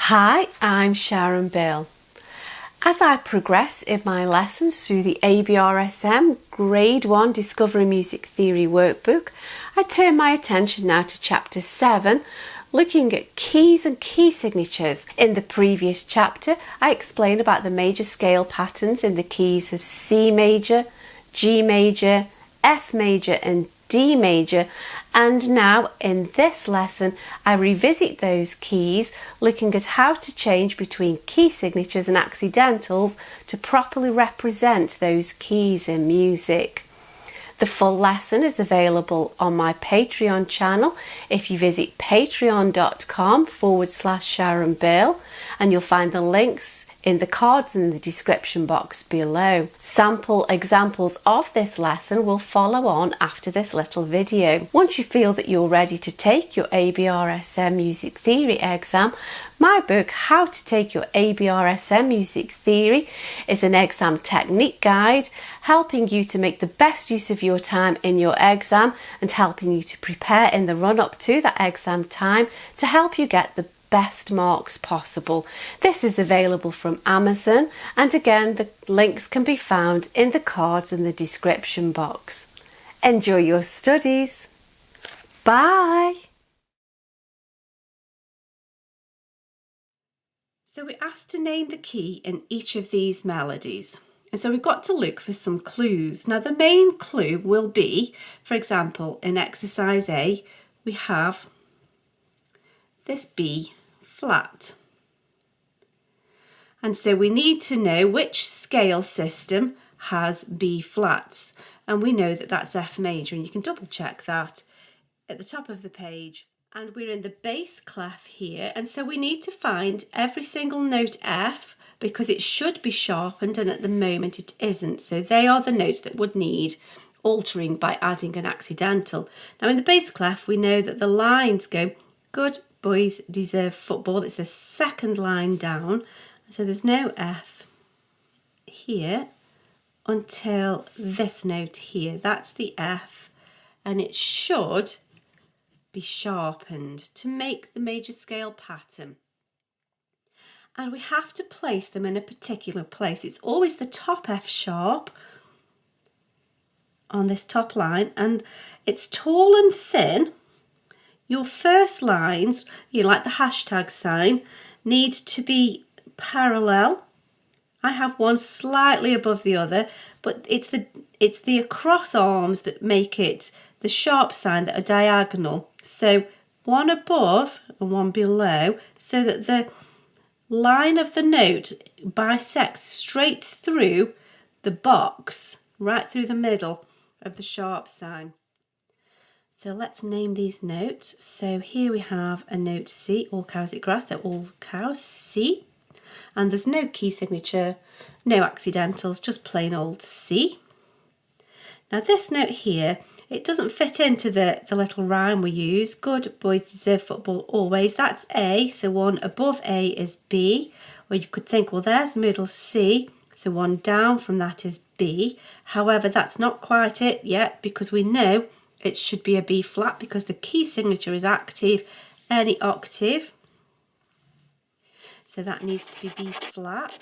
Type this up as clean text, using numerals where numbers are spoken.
Hi, I'm Sharon. As I progress in my lessons through the ABRSM Grade 1 Discovering Music Theory workbook, I turn my attention now to Chapter 7, looking at keys and key signatures. In the previous chapter, I explained about the major scale patterns in the keys of C major, G major, F major and D major, and now in this lesson I revisit those keys, looking at how to change between key signatures and accidentals to properly represent those keys in music. The full lesson is available on my Patreon channel if you visit patreon.com/Sharon Bale, and you'll find the links in the cards and in the description box below. Sample examples of this lesson will follow on after this little video. Once you feel that you're ready to take your ABRSM Music Theory exam, my book, How to Take Your ABRSM Music Theory, is an exam technique guide helping you to make the best use of your time in your exam and helping you to prepare in the run-up to that exam time to help you get the best marks possible. This is available from Amazon, and again the links can be found in the cards and the description box. Enjoy your studies. Bye. So we're asked to name the key in each of these melodies, and so we've got to look for some clues. Now the main clue will be, for example, in exercise A we have this B flat, and so we need to know which scale system has B flats, and we know that that's F major, and you can double check that at the top of the page. And we're in the bass clef here, and so we need to find every single note F because it should be sharpened, and at the moment it isn't, so they are the notes that would need altering by adding an accidental. Now in the bass clef we know that the lines go good boys deserve football. It's the second line down, so there's no F here until this note here. That's the F, and it should be sharpened to make the major scale pattern. And we have to place them in a particular place. It's always the top F sharp on this top line, and it's tall and thin. Your first lines, you like the hashtag sign, need to be parallel. I have one slightly above the other, but it's the across arms that make it the sharp sign that are diagonal. So one above and one below, so that the line of the note bisects straight through the box, right through the middle of the sharp sign. So let's name these notes. So here we have a note C, all cows eat grass, so all cows, C. And there's no key signature, no accidentals, just plain old C. Now this note here, it doesn't fit into the little rhyme we use. Good boys deserve football always. That's A, so one above A is B. Or you could think, well, there's the middle C, so one down from that is B. However, that's not quite it yet, because we know it should be a B flat because the key signature is active any octave. So that needs to be B flat.